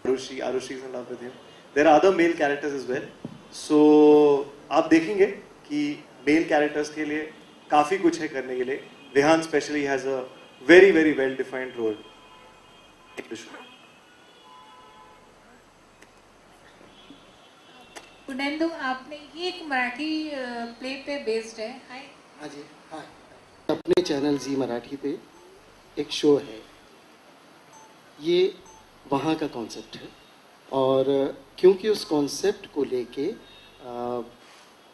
Arushi is in love with him. There are other male characters as well. So आप देखेंगे कि male characters के लिए काफी कुछ है करने के लिए. Vihan especially has a very well defined role. पुनेंदु, आपने ये एक मराठी प्ले पे बेस्ड है. हाय. हाँ जी, हाँ. अपने चैनल जी मराठी पे एक शो है. ये वहाँ का कॉन्सेप्ट है और क्योंकि उस कॉन्सेप्ट को लेके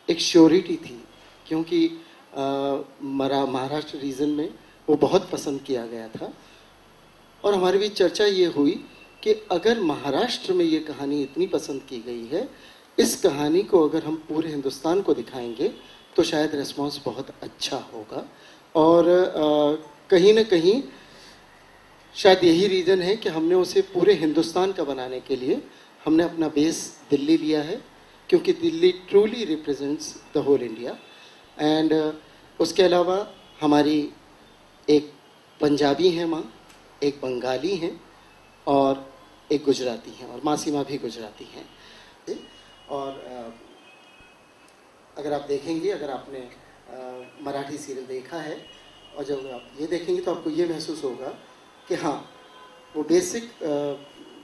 एक श्योरिटी थी, क्योंकि महाराष्ट्र रीजन में वो बहुत पसंद किया गया था और हमारे बीच चर्चा ये हुई कि अगर महाराष्ट्र में ये कहानी इतनी पसंद की गई है, इस कहानी को अगर हम पूरे हिंदुस्तान को दिखाएंगे तो शायद रिस्पॉन्स बहुत अच्छा होगा. और कहीं ना कहीं शायद यही रीज़न है कि हमने उसे पूरे हिंदुस्तान का बनाने के लिए हमने अपना बेस दिल्ली लिया है, क्योंकि Delhi truly represents the whole India. And उसके अलावा हमारी एक पंजाबी हैं माँ, एक बंगाली हैं और एक गुजराती हैं, और मासी माँ भी गुजराती हैं. और अगर आप देखेंगे, अगर आपने मराठी सीरियल देखा है और जब आप ये देखेंगे तो आपको ये महसूस होगा कि हाँ, वो बेसिक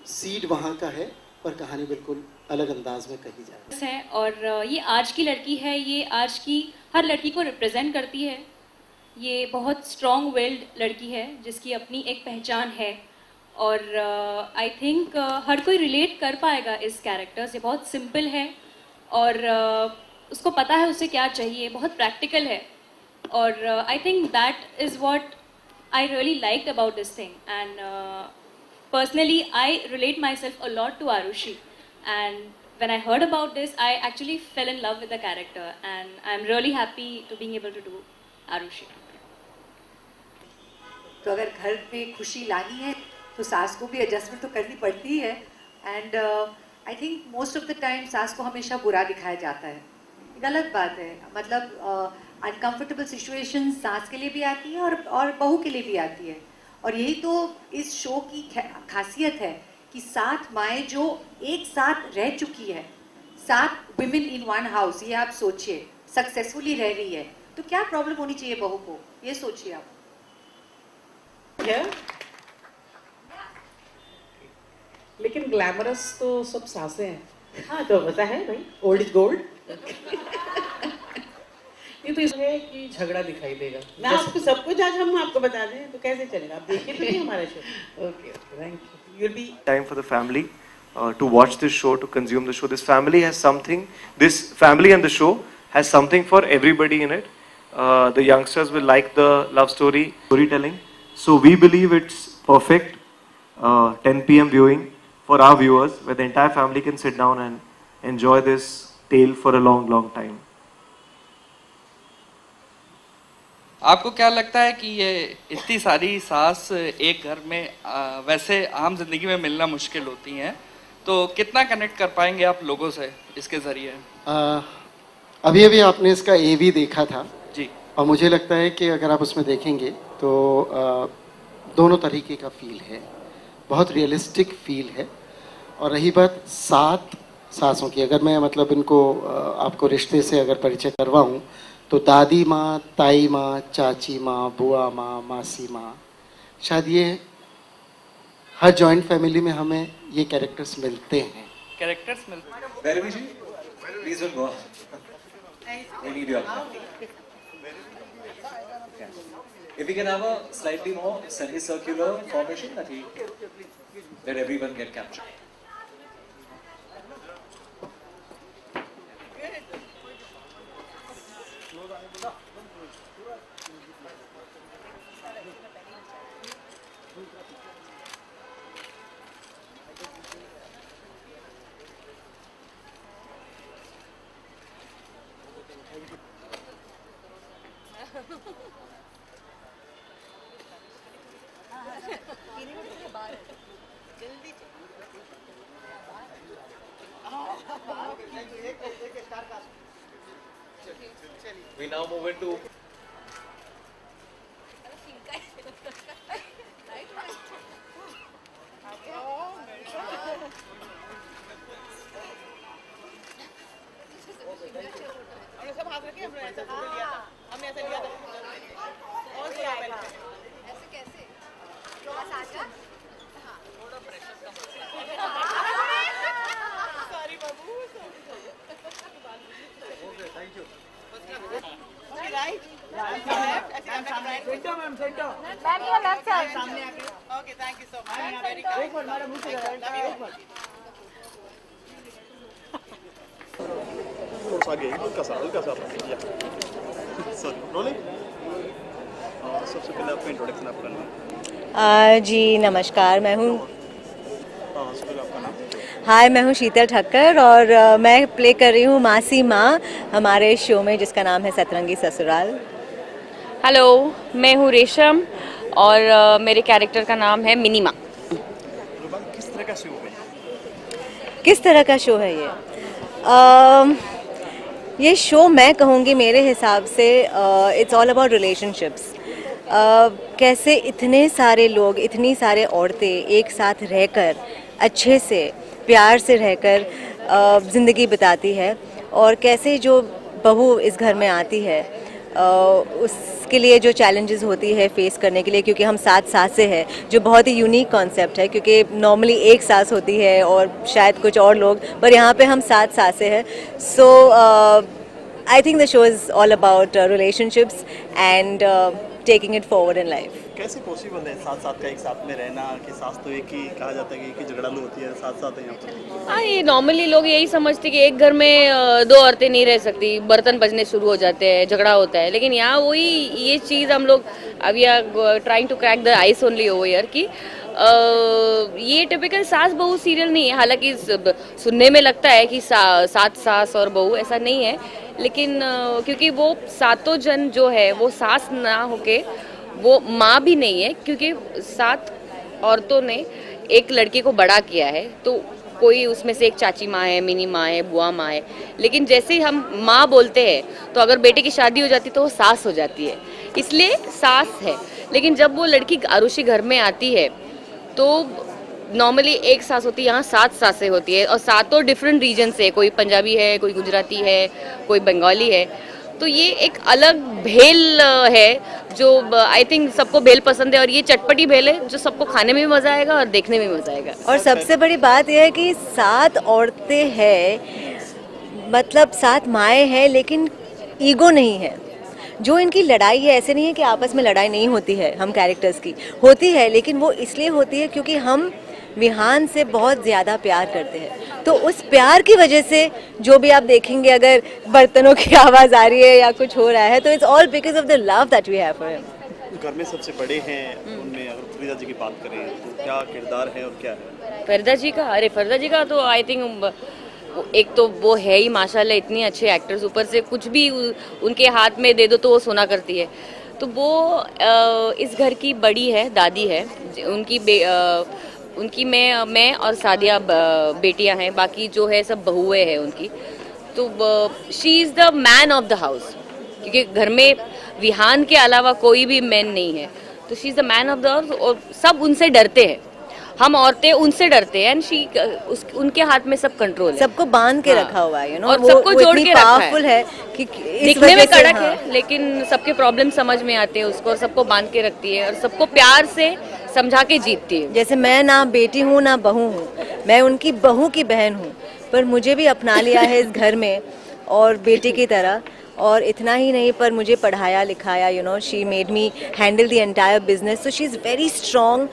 सीड वहाँ का है पर कहानी बिल्कुल अलग अंदाज में कही जाए है. और ये आज की लड़की है, ये आज की हर लड़की को रिप्रेजेंट करती है. ये बहुत स्ट्रॉन्ग विल्ड लड़की है जिसकी अपनी एक पहचान है और आई थिंक हर कोई रिलेट कर पाएगा इस कैरेक्टर से. बहुत सिंपल है और उसको पता है उसे क्या चाहिए, बहुत प्रैक्टिकल है और I think that is what I really liked about this thing, and personally I relate myself a lot to Arushi, and when I heard about this I actually fell in love with the character and I'm really happy to being able to do Arushi. तो अगर घर में खुशी लानी है तो सास को भी एडजस्टमेंट तो करनी पड़ती है. And I think most of the time सास को हमेशा बुरा दिखाया जाता है. गलत बात है. मतलब अनकंफर्टेबल सिचुएशन सास के लिए भी आती है और बहू के लिए भी आती है. और यही तो इस शो की खासियत है कि 7 माएँ जो एक साथ रह चुकी है, 7 विमेन इन वन हाउस. ये आप सोचिए, सक्सेसफुली रह रही है तो क्या प्रॉब्लम होनी चाहिए बहू को, ये सोचिए आप. लेकिन ग्लैमरस तो सब सासें हैं. हाँ तो पता है भाई, ओल्ड इज गोल्ड. ये तो इसमें कि झगड़ा दिखाई देगा. मैं आपको सब कुछ आज हम आपको बता दें तो कैसे चलेगा. आप देखिए तो नहीं हमारा show. Okay, thank you. You'll be time for the family to watch this show, to consume the show. This family has something. This family and the show has something for everybody in it. The youngsters will like the love storytelling. So we believe it's perfect. 10 p.m. viewing for our viewers, where the entire family can sit down and enjoy this tale for a long time. आपको क्या लगता है कि ये इतनी सारी सास एक घर में वैसे आम जिंदगी में मिलना मुश्किल होती हैं, तो कितना कनेक्ट कर पाएंगे आप लोगों से इसके जरिए? अभी आपने इसका AV देखा था जी, और मुझे लगता है कि अगर आप उसमें देखेंगे तो दोनों तरीके का फील है, बहुत रियलिस्टिक फील है. और रही बात 7 सासों की, अगर मैं मतलब इनको आपको रिश्ते से अगर परिचय करवाऊँ तो दादी माँ, ताई माँ, चाची माँ, बुआ माँ, मासी माँ, शायद ये हर जॉइंट फैमिली में हमें ये कैरेक्टर्स मिलते हैं. कैरेक्टर्स मिलते हैं. Bhairavi ji, please don't go. We need your help. If we can have a slightly more semicircular formation that we let everyone get captured. We now move into हमने सब हाथ रखे, हमने ऐसा फोटो लिया था, हमने ऐसा लिया था और ऐसे कैसे थोड़ा सा थोड़ा pressure come sorry Babu thank you right centre ma'am centre ma'am your left side सामने आके okay thank you so much very good एक मिनट मैडम मुझे आगे हल्का सा सॉरी रोलिंग। सबसे पहले आपका इंट्रोडक्शन आप करना। जी नमस्कार, मैं हूँ सबसे पहले आपका नाम। हाय, मैं हूँ शीतल ठक्कर और मैं प्ले कर रही हूँ मासी माँ हमारे शो में जिसका नाम है सतरंगी ससुराल। हेलो, मैं हूँ रेशम और मेरे कैरेक्टर का नाम है मिनी माँ। किस तरह का शो है? किस तरह का शो है ये शो मैं कहूँगी मेरे हिसाब से इट्स ऑल अबाउट रिलेशनशिप्स। कैसे इतने सारे लोग, इतनी सारे औरतें एक साथ रहकर अच्छे से प्यार से रहकर ज़िंदगी बिताती है और कैसे जो बहू इस घर में आती है उसके लिए जो चैलेंजेस होती है फेस करने के लिए, क्योंकि हम 7 सासें हैं जो बहुत ही यूनिक कॉन्सेप्ट है, क्योंकि नॉर्मली एक सास होती है और शायद कुछ और लोग, पर यहाँ पे हम 7 सासें हैं। So I think the show is all about relationships and taking it forward in life. कैसे पॉसिबल है साथ साथ का एक साथ में रहना कि सास तो एक ही कहा जाता है कि एक ही झगड़ालू होती है, साथ साथ है यहाँ पर? हाँ, ये नॉर्मली लोग यही समझते कि एक घर में 2 औरतें नहीं रह सकती, बर्तन बजने शुरू हो जाते हैं, झगड़ा होता है। लेकिन यहाँ वही ये चीज़ हम लोग अभी trying to crack the ice only over here कि ये टिपिकल सास बहू सीरियल नहीं है। हालांकि सुनने में लगता है कि 7 सास और बहू, ऐसा नहीं है। लेकिन क्योंकि वो 7 जन जो है वो सास ना होके वो माँ भी नहीं है, क्योंकि 7 औरतों ने एक लड़के को बड़ा किया है, तो कोई उसमें से एक चाची माँ है, मिनी माँ है, बुआ माँ है। लेकिन जैसे ही हम माँ बोलते हैं तो अगर बेटे की शादी हो जाती तो वो सास हो जाती है, इसलिए सास है। लेकिन जब वो लड़की आरुषि घर में आती है तो नॉर्मली एक सास होती है, यहाँ 7 सासें होती है और 7 डिफरेंट रीजन से, कोई पंजाबी है, कोई गुजराती है, कोई बंगाली है। तो ये एक अलग भेल है जो आई थिंक सबको भेल पसंद है, और ये चटपटी भेल है जो सबको खाने में भी मजा आएगा और देखने में भी मजा आएगा। और सबसे बड़ी बात यह है कि 7 औरतें हैं, मतलब 7 माएँ हैं, लेकिन ईगो नहीं है। जो इनकी लड़ाई है, ऐसे नहीं है कि आपस में लड़ाई नहीं होती है, हम कैरेक्टर्स की होती है, लेकिन वो इसलिए होती है क्योंकि हम विहान से बहुत ज़्यादा प्यार करते हैं। तो उस प्यार की वजह से जो भी आप देखेंगे, अगर बर्तनों की आवाज़ आ रही है या कुछ हो रहा है, तो it's all because of the love that we have for him. घर में सबसे बड़े हैं, उनमें अगर फरीदा जी की बात करें तो क्या किरदार है और क्या है? फरीदा जी का, अरे फरीदा जी का तो आई थिंक एक तो वो है ही माशाल्लाह इतनी अच्छे एक्टर्स, ऊपर से कुछ भी उनके हाथ में दे दो तो वो सोना करती है। तो वो इस घर की बड़ी है, दादी है, उनकी मैं और सादिया बेटियां हैं, बाकी जो है सब बहुएं हैं उनकी। तो she is the man of the house, क्योंकि घर में विहान के अलावा कोई भी मैन नहीं है, तो she is the man of the house और सब उनसे डरते हैं। हम औरतें उनसे डरते हैं एंड उनके हाथ में सब कंट्रोल है, सबको बांध के रखा हुआ है, और सबको जोड़ के पावरफुल है कि दिखने में कड़क है, लेकिन सबके प्रॉब्लम समझ में आते हैं उसको, और सबको बांध के रखती है और सबको प्यार से समझा के जीतती है। जैसे मैं ना बेटी हूँ ना बहू हूँ, मैं उनकी बहू की बहन हूँ, पर मुझे भी अपना लिया है इस घर में और बेटी की तरह। और इतना ही नहीं, पर मुझे पढ़ाया लिखाया, you know, she made me handle the entire business. So she is very strong,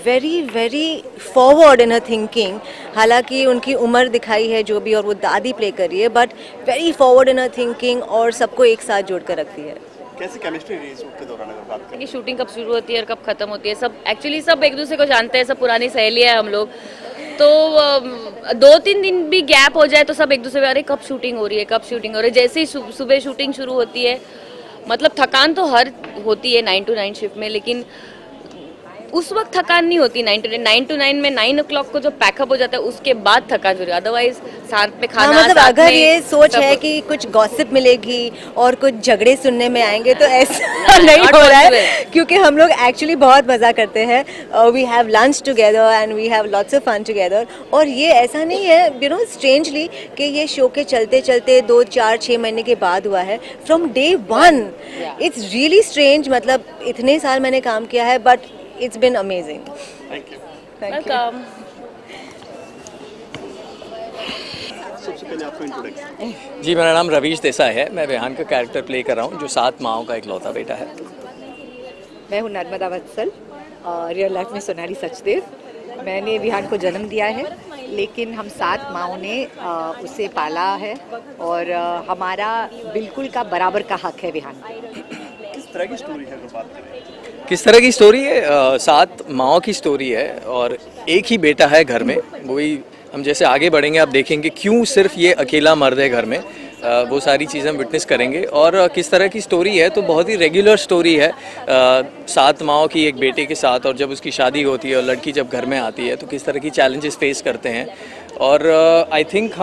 very very forward in her thinking. हालांकि उनकी उम्र दिखाई है जो भी, और वो दादी प्ले कर रही है, but very forward in her thinking और सबको एक साथ जोड़ कर रखती है। कैसी केमिस्ट्री रही शूट के दौरान अगर बात करें? शूटिंग कब शुरू होती है और कब खत्म होती है, सब एक्चुअली सब एक दूसरे को जानते हैं, सब पुरानी सहेली है हम लोग। तो 2-3 दिन भी गैप हो जाए तो सब एक दूसरे, अरे कब शूटिंग हो रही है, कब शूटिंग हो रही है। जैसे ही सुबह शूटिंग शुरू होती है, मतलब थकान तो हर होती है 9 to 9 शिफ्ट में, लेकिन उस वक्त थकान नहीं होती 9 to 9 में 9 o'clock को जो पैकअप हो जाता है उसके बाद थकान हो रही है, अदरवाइज साथ में खाना मतलब साथ अगर में ये सोच है कि कुछ गॉसिप मिलेगी और कुछ झगड़े सुनने में आएंगे तो ऐसा नहीं not हो रहा है, possible. क्योंकि हम लोग एक्चुअली बहुत मज़ा करते हैं. We have lunch together and we have lots of fun together. और ये ऐसा नहीं है यू नो स्ट्रेंजली कि ये शो के चलते चलते 2, 4, 6 महीने के बाद हुआ है. From day 1 it's really strange. मतलब इतने साल मैंने काम किया है but it's been amazing. Thank you. Welcome. सबसे पहले आपको इंट्रोडक्शन. जी, मेरा नाम रवीश देसाई है. मैं विहान का कैरेक्टर प्ले कर रहा हूँ जो 7 माओं का इकलौता बेटा है. मैं हूँ नर्मदा वत्सल, रियल लाइफ में सोनाली सचदेव. मैंने विहान को जन्म दिया है, लेकिन हम 7 माओं ने उसे पाला है और हमारा बिल्कुल का बराबर का हक है विहान. किस तरह की स्टोरी है अगर बात करें? किस तरह की स्टोरी है? 7 माओं की स्टोरी है और एक ही बेटा है घर में. वही हम जैसे आगे बढ़ेंगे आप देखेंगे क्यों सिर्फ ये अकेला मर्द है घर में. वो सारी चीज़ें हम विटनेस करेंगे. और किस तरह की स्टोरी है तो बहुत ही रेगुलर स्टोरी है. 7 माओं की एक बेटे के साथ, और जब उसकी शादी होती है और लड़की जब घर में आती है तो किस तरह की चैलेंजेस फेस करते हैं. और आई थिंक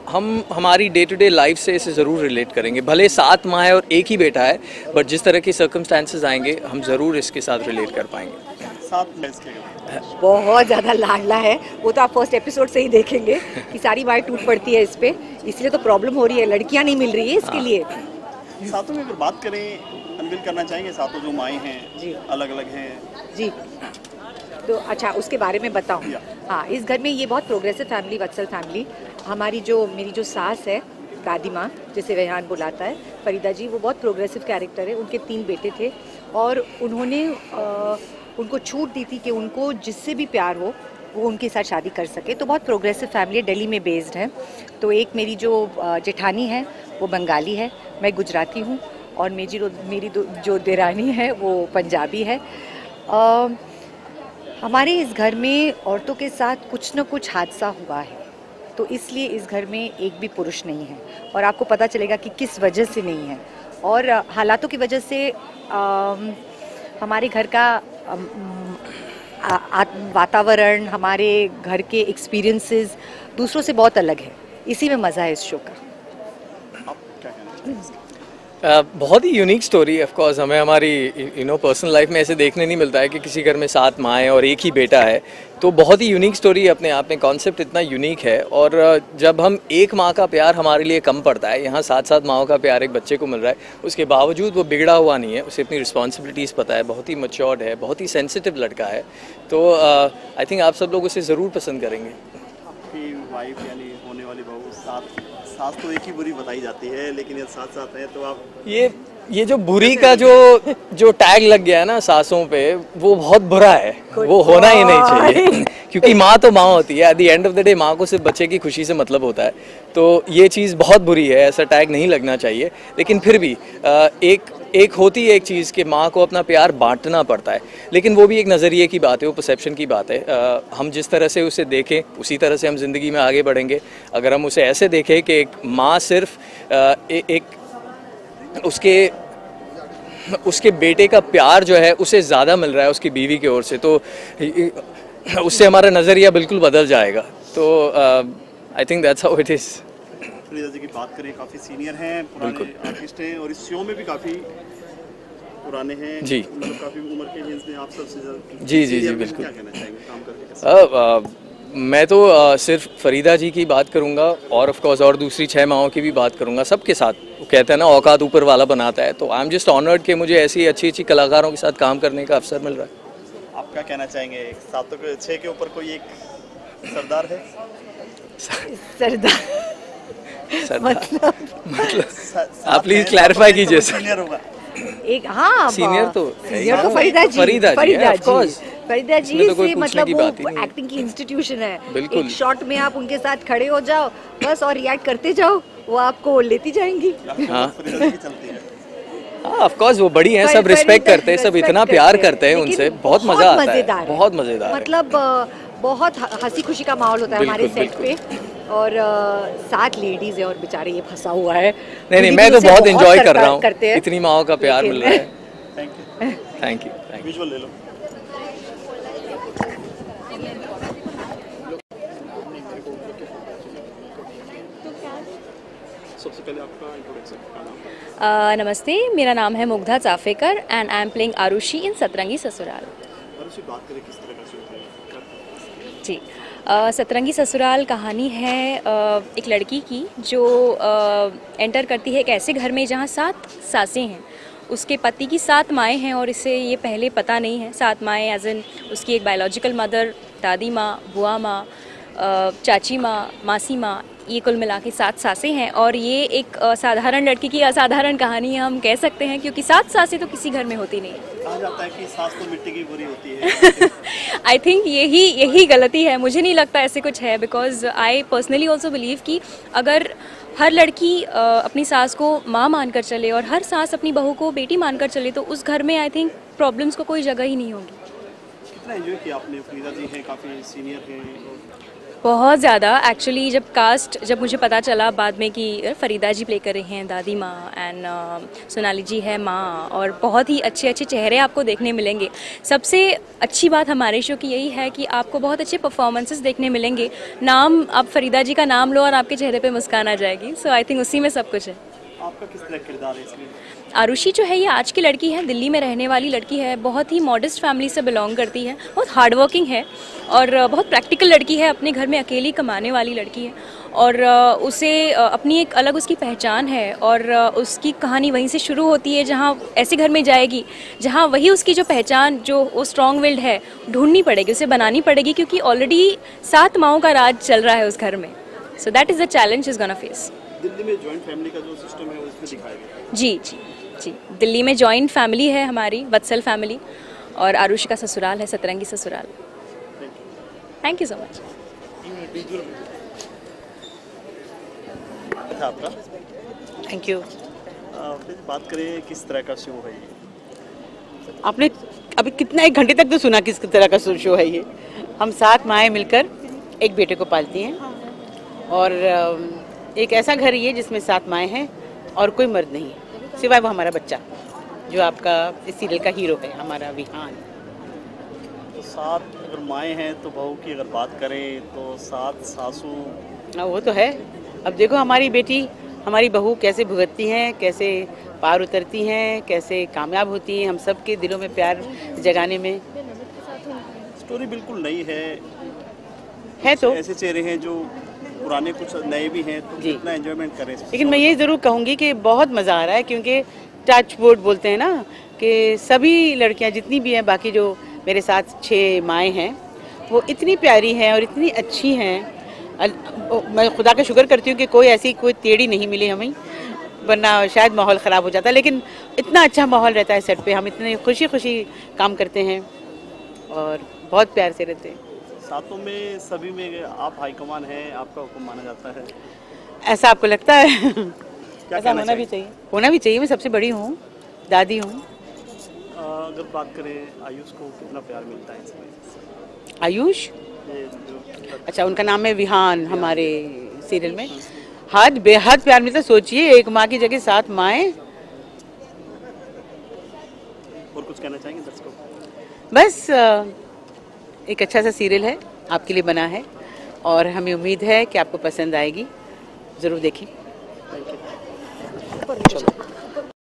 हम हमारी डे टू डे लाइफ से इसे ज़रूर रिलेट करेंगे. भले 7 माँ है और एक ही बेटा है, बट जिस तरह के सर्कमस्टांसेस आएंगे हम ज़रूर इसके साथ रिलेट कर पाएंगे. 7 में इसके बहुत ज़्यादा लाडला है वो, तो आप फर्स्ट एपिसोड से ही देखेंगे कि सारी बात टूट पड़ती है इस पे. इसलिए तो प्रॉब्लम हो रही है, लड़कियां नहीं मिल रही है इसके लिए. सातों में अगर बात करें, अनवील करना चाहेंगे. सातों जो माएँ हैं जी अलग अलग हैं जी. तो अच्छा उसके बारे में बताऊं. हाँ, इस घर में ये बहुत प्रोग्रेसिव फैमिली, वत्सल फैमिली. हमारी मेरी जो सास है, दादी माँ जिसे विहान बुलाता है, फरीदा जी, वो बहुत प्रोग्रेसिव कैरेक्टर है. उनके 3 बेटे थे और उन्होंने उनको छूट दी थी कि उनको जिससे भी प्यार हो वो उनके साथ शादी कर सके. तो बहुत प्रोग्रेसिव फैमिली, दिल्ली में बेस्ड है. तो एक मेरी जो जेठानी है वो बंगाली है, मैं गुजराती हूँ, और मेरी जो देरानी है वो पंजाबी है. हमारे इस घर में औरतों के साथ कुछ न कुछ हादसा हुआ है, तो इसलिए इस घर में एक भी पुरुष नहीं है. और आपको पता चलेगा कि किस वजह से नहीं है. और हालातों की वजह से हमारे घर का वातावरण, हमारे घर के एक्सपीरियंसेस दूसरों से बहुत अलग है. इसी में मज़ा है इस शो का. बहुत ही यूनिक स्टोरी है. ऑफ कोर्स हमें हमारी पर्सनल लाइफ में ऐसे देखने नहीं मिलता है कि किसी घर में 7 माएँ और एक ही बेटा है. तो बहुत ही यूनिक स्टोरी है अपने आप में. कॉन्सेप्ट इतना यूनिक है. और जब हम एक माँ का प्यार हमारे लिए कम पड़ता है, यहाँ 7 माओं का प्यार एक बच्चे को मिल रहा है, उसके बावजूद वो बिगड़ा हुआ नहीं है. उसे अपनी रिस्पॉन्सिबिलिटीज़ पता है, बहुत ही मैच्योर्ड है, बहुत ही सेंसिटिव लड़का है. तो आई थिंक आप सब लोग उसे ज़रूर पसंद करेंगे. आपकी वाइफ यानी होने वाली बहू, सास तो एक ही बुरी बताई जाती है, लेकिन ये साथ है तो आप ये जो बुरी का जो टैग लग गया है ना सासों पे, वो बहुत बुरा है. वो होना ही नहीं चाहिए क्योंकि माँ तो माँ होती है. At the end of the day माँ को सिर्फ बच्चे की खुशी से मतलब होता है. तो ये चीज़ बहुत बुरी है, ऐसा टैग नहीं लगना चाहिए. लेकिन फिर भी एक होती है एक चीज़ कि माँ को अपना प्यार बांटना पड़ता है. लेकिन वो भी एक नज़रिए की बात है, वो परसेप्शन की बात है. हम जिस तरह से उसे देखें उसी तरह से हम ज़िंदगी में आगे बढ़ेंगे. अगर हम उसे ऐसे देखें कि एक माँ सिर्फ एक उसके बेटे का प्यार जो है उसे ज़्यादा मिल रहा है उसकी बीवी की ओर से, तो उससे हमारा नज़रिया बिल्कुल बदल जाएगा. तो I think that's how it is. Farida ji की बात करें, काफ़ी सीनियर हैं, पुराने आर्टिस्ट हैं, और इस शो में भी काफ़ी पुराने हैं जी. मतलब काफ़ी उम्र के हैं इसमें आप सबसे जी बिल्कुल. क्या कहना चाहेंगे काम करके? मैं तो सिर्फ फरीदा जी की बात करूंगा और ऑफ कोर्स और दूसरी 6 माओं की भी बात करूंगा. सबके साथ वो कहते हैं ना, औकात ऊपर वाला बनाता है. तो आई एम जस्ट ऑनर्ड कि मुझे ऐसी अच्छी कलाकारों के साथ काम करने का अवसर मिल रहा है. आप क्या कहना चाहेंगे? 7 के 6 के ऊपर कोई एक सरदार है? सरदार मतलब आप प्लीज क्लैरिफाई कीजिए. सीनियर होगा एक. हाँ, सीनियर तो फरीदा जी तो से मतलब वो एक्टिंग की इंस्टीट्यूशन है. एक शॉट में आप उनके साथ खड़े हो जाओ बस और रिएक्ट करते जाओ, वो आपको लेती जाएंगी. हाँ, ऑफ कोर्स वो बड़ी हैं, सब रिस्पेक्ट करते हैं, सब इतना प्यार करते हैं उनसे. बहुत मजा आता है, बहुत मजेदार. मतलब बहुत हंसी खुशी का माहौल होता है हमारे सेट पे. और 7 लेडीज है और बेचारे ये फंसा हुआ है. नहीं मैं तो बहुत एंजॉय कर रहा हूँ. इतनी माओं का प्यार मिल रहा है. Thank you. विजुअल ले लो. सबसे पहले आपका इंट्रोडक्शन का नाम? नमस्ते, मेरा नाम है Mugdha Chaphekar and I am playing Arushi in Satrangi Sasural. Arushi, बात करें किस तरह का शो है? जी, सतरंगी ससुराल कहानी है एक लड़की की जो एंटर करती है एक ऐसे घर में जहाँ 7 सासें हैं। उसके पति की 7 माएँ हैं और इसे ये पहले पता नहीं है। 7 माएँ एज इन उसकी एक बायोलॉजिकल मदर, दादी माँ, बुआ माँ, चाची माँ, मासी माँ, ये कुल मिला के 7 सासें हैं। और ये एक साधारण लड़की की असाधारण कहानी हम कह सकते हैं, क्योंकि 7 सासें तो किसी घर में होती नहीं है। कहा जाता है कि सास तो मिट्टी की बुरी होती है। आई थिंक यही गलती है। मुझे नहीं लगता ऐसे कुछ है, because I personally also believe कि अगर हर लड़की अपनी सास को माँ मानकर चले और हर सास अपनी बहू को बेटी मानकर चले तो उस घर में आई थिंक प्रॉब्लम्स को कोई जगह ही नहीं होगी। कितना एंजॉय किया आपने? फरीदा जी हैं, काफ़ी सीनियर हैं। बहुत ज़्यादा एक्चुअली। जब मुझे पता चला बाद में कि फरीदा जी प्ले कर रहे हैं दादी माँ एंड सोनाली जी है माँ, और बहुत ही अच्छे अच्छे चेहरे आपको देखने मिलेंगे। सबसे अच्छी बात हमारे शो की यही है कि आपको बहुत अच्छे परफॉर्मेंसेस देखने मिलेंगे। नाम आप फरीदा जी का नाम लो और आपके चेहरे पे मुस्कान आ जाएगी। सो आई थिंक उसी में सब कुछ है। आपका किस तरह किरदार है इसमें? आरुषि जो है ये आज की लड़की है, दिल्ली में रहने वाली लड़की है, बहुत ही मॉडेस्ट फैमिली से बिलोंग करती है, बहुत हार्ड वर्किंग है और बहुत प्रैक्टिकल लड़की है। अपने घर में अकेली कमाने वाली लड़की है और उसे अपनी एक अलग उसकी पहचान है और उसकी कहानी वहीं से शुरू होती है, जहाँ ऐसे घर में जाएगी जहाँ वही उसकी जो पहचान, जो वो स्ट्रॉन्ग विल्ड है, ढूंढनी पड़ेगी, उसे बनानी पड़ेगी, क्योंकि ऑलरेडी 7 माओं का राज चल रहा है उस घर में। So that is the challenge is gonna face. Delhi में जॉइंट फैमिली का जो सिस्टम है उसमें दिखाया गया। जी, दिल्ली में जॉइंट फैमिली है हमारी, वत्सल फैमिली, और आरुषि का ससुराल है सतरंगी ससुराल। Thank you so much. आपका थैंक यू। बात करें किस तरह का शो है ये? आपने अभी कितना 1 घंटे तक तो सुना किस तरह का शो है ये। हम 7 माएँ मिलकर एक बेटे को पालती हैं और एक ऐसा घर ये जिसमें 7 माएँ हैं और कोई मर्द नहीं है सिवाय वो हमारा बच्चा, जो आपका इस सीरियल का हीरो है, हमारा विहान। तो 7 अगर माएँ हैं तो बहू की अगर बात करें तो 7 सासू। वो तो है। अब देखो हमारी बेटी, हमारी बहू कैसे भुगतती हैं, कैसे पार उतरती हैं, कैसे कामयाब होती हैं हम सब के दिलों में प्यार जगाने में। स्टोरी बिल्कुल नई है तो ऐसे चेहरे हैं जो पुराने, कुछ नए भी हैं, तो कितना एंजॉयमेंट करें। लेकिन मैं ये ज़रूर कहूँगी कि बहुत मज़ा आ रहा है, क्योंकि टच वुड बोलते हैं ना कि सभी लड़कियाँ जितनी भी हैं, बाकी जो मेरे साथ 6 माएँ हैं, वो इतनी प्यारी हैं और इतनी अच्छी हैं। मैं खुदा का शुक्र करती हूँ कि कोई टेढ़ी नहीं मिली हमें, वरना शायद माहौल ख़राब हो जाता। लेकिन इतना अच्छा माहौल रहता है सेट पे, हम इतने खुशी खुशी काम करते हैं और बहुत प्यार से रहते हैं। सातों में सभी में आप हाईकमान हैं, आपका हुक्म माना जाता है, ऐसा आपको लगता है? ऐसा होना भी चाहिए। मैं सबसे बड़ी हूँ, दादी हूँ। अगर बात करें आयुष को कितना प्यार मिलता है इसमें? आयुष, अच्छा उनका नाम है विहान हमारे सीरियल में। हद बेहद प्यार मिलता। सोचिए, एक माँ की जगह 7 माएँ। और कुछ कहना चाहेंगे दर्शकों? बस एक अच्छा सा सीरियल है, आपके लिए बना है और हमें उम्मीद है कि आपको पसंद आएगी। ज़रूर देखिए।